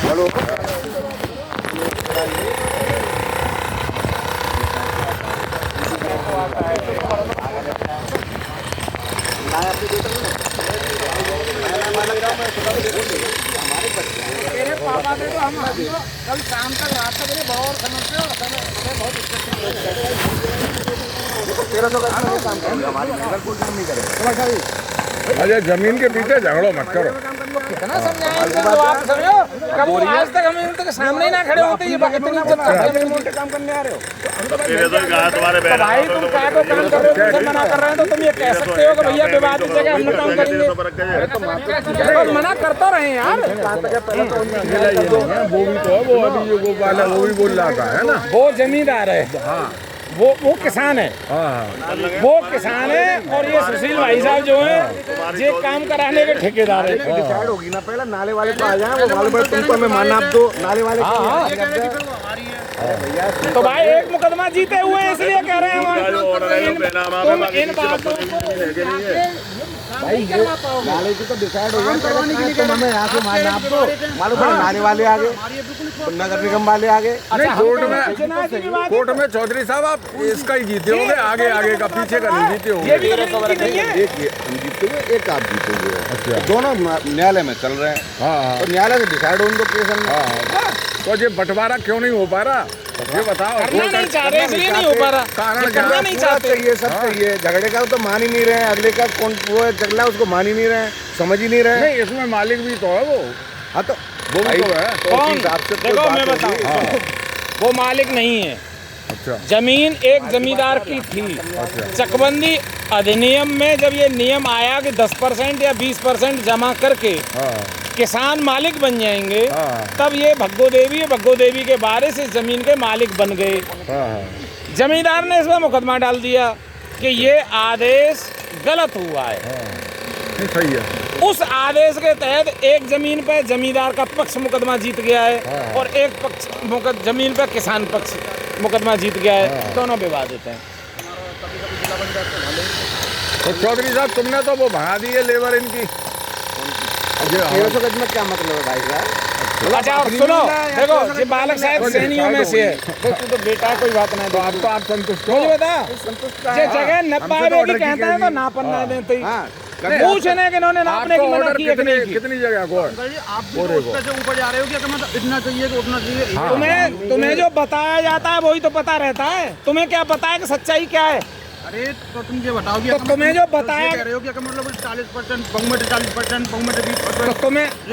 Hello मेरे पापा से तो हम कल शाम तक रात तक बहुत समझते हो, हमें बहुत अरे जमीन के पीछे झगड़ो मत करो। कितना समझाएंगे तो आप समझो, कब वो आज तक हम इनके सामने ही ना खड़े होते, ये बात इतनी इज्जत करते हैं, मोटे काम करने आ रहे हो। तो भाई तुम क्या तो काम कर रहे हो, तुमसे मना कर रहे हैं तो तुम ये कह सकते हो कि भैया विवादित जगह हम काम करेंगे। तो मना करते रहे यार। वो भी तो है, वो अभी जो गोपाल है वो भी बोल रहा था, है ना। वो जमींदार है, हाँ वो किसान है, हाँ वो किसान है। और ये सुशील भाई साहब जो है ये काम कराने के ठेकेदार है। डिसाइड होगी ना, पहले नाले वाले को आ जाए, वो वाले पर तुमको हमें मानना आप दो नाले वाले। तो भाई एक मुकदमा जीते हुए हैं इसलिए कह रहे हैं तुम इन बातों को भाई नाले की तो डिसाइड हो गया, तुम हमें यहाँ से मानना आप दो, मालूम है नाले वाले आगे, नगर निगम वाले आगे। कोर्ट में चौधरी साहब आप इसका ही जीते होंगे, आगे आगे का पीछे का नहीं जीते होंगे। देखिए हम जीते हुए, एक आप जीते हुए। अच्छा, दोनों न्यायालय में चल रहे हैं। हाँ, तो न्यायालय से डिसाइड हो उनको केस। तो ये बंटवारा क्यों नहीं हो पा रहा, ये बताओ। करना नहीं चाह रहे इसलिए नहीं हो पा रहा, कारण करना नहीं चाहते। चाहिए सब चाहिए, झगड़े का तो मान ही नहीं रहे हैं, अगले का कौन वो चल रहा है उसको मान ही नहीं रहे हैं, समझ ही नहीं रहे हैं। नहीं इसमें मालिक भी तो है वो। हाँ तो वो भी तो है। कौन? देखो मैं बताऊं, वो मालिक नहीं है। अच्छा, जमीन एक जमींदार की थी। चकबंदी अधिनियम में जब ये नियम आया कि 10% या 20% जमा करके किसान मालिक बन जाएंगे, तब ये भग्गो देवी के बारे से जमीन के मालिक बन गए। जमींदार ने इसमें मुकदमा डाल दिया कि ये आदेश गलत हुआ है। सही है। उस आदेश के तहत एक जमीन पे जमींदार का पक्ष मुकदमा जीत गया है और एक पक्ष जमीन पे किसान पक्ष मुकदमा जीत गया है। दोनों विवादित हैं। तो चौधरी साहब तुमने तो वो भगा दी है लेबर इनकी। 1300 गज में क्या मतलब है भाई साहब? अच्छा और सुनो, देखो ये बालक शायद सैनियों में से है, तो बेटा कोई बात नहीं। तो आप संतुष्ट हो? मुझे बता, ये जगह नब्बे की कहते हैं तो नापन नहीं देते। पूछने के इन्होंने नापने की मना की है कि नहीं? कितनी जगह को आप भी तो उससे ऊपर जा रहे हो कि मतलब इतना चाहिए कि उतना चाहिए। तुम्हें जो बताया जाता है वही तो पता रहता है, तुम्हें क्या पता है कि सच्चाई क्या है? अरे तो तुम ये बताओ कि तो तुम्हें जो बताया कह रहे हो कि मतलब 40%, बहुमत 40%, बहुमत 20%, तो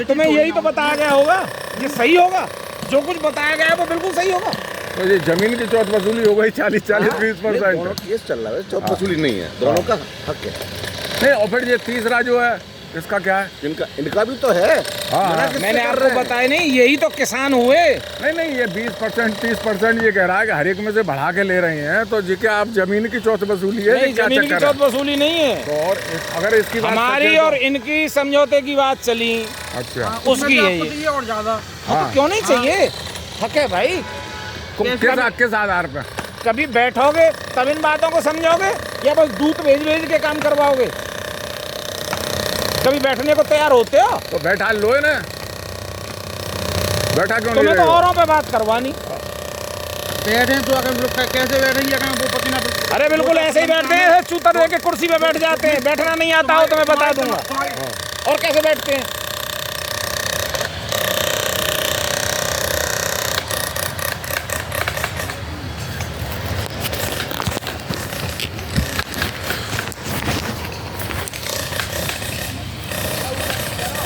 तुम्हें यही तो बताया गया होगा, ये सही होगा। जो कुछ बताया गया है वो बिल्कुल सही होगा। तो ये जमीन की चौथ वसूली हो गई 40-20%। केस चल रहा है, चौथ वसूली नहीं है, दोनों का हक है। नहीं और फिर ये तीसरा जो है इसका क्या है? इनका भी तो है। मैंने आपको बताया नहीं, यही तो किसान हुए। नहीं ये 20% 30% ये कह रहा है कि हर एक में से बढ़ा के ले रहे हैं, तो जी क्या आप जमीन की चौथ वसूली है? नहीं, जमीन की चौथ वसूली नहीं है। तो और अगर इसकी बात हमारी और इनकी समझौते की बात चली, अच्छा उसकी है और ज्यादा क्यों नहीं चाहिए? हक है भाई। किस आधार पर? कभी बैठोगे तब इन बातों को समझोगे या बस दूध भेज के काम करवाओगे? कभी बैठने को तैयार होते हो? तो बैठा लो ना, बैठा क्यों नहीं? तुम्हें तो औरों पे बात करवानी। बैठे तो अगर लोग कैसे बैठेंगे, वो पति ना। अरे बिल्कुल ऐसे ही बैठते हैं, चूतर लेके कुर्सी पे बैठ जाते हैं। बैठना नहीं आता हो तो मैं बता दूंगा। और कैसे बैठते हैं?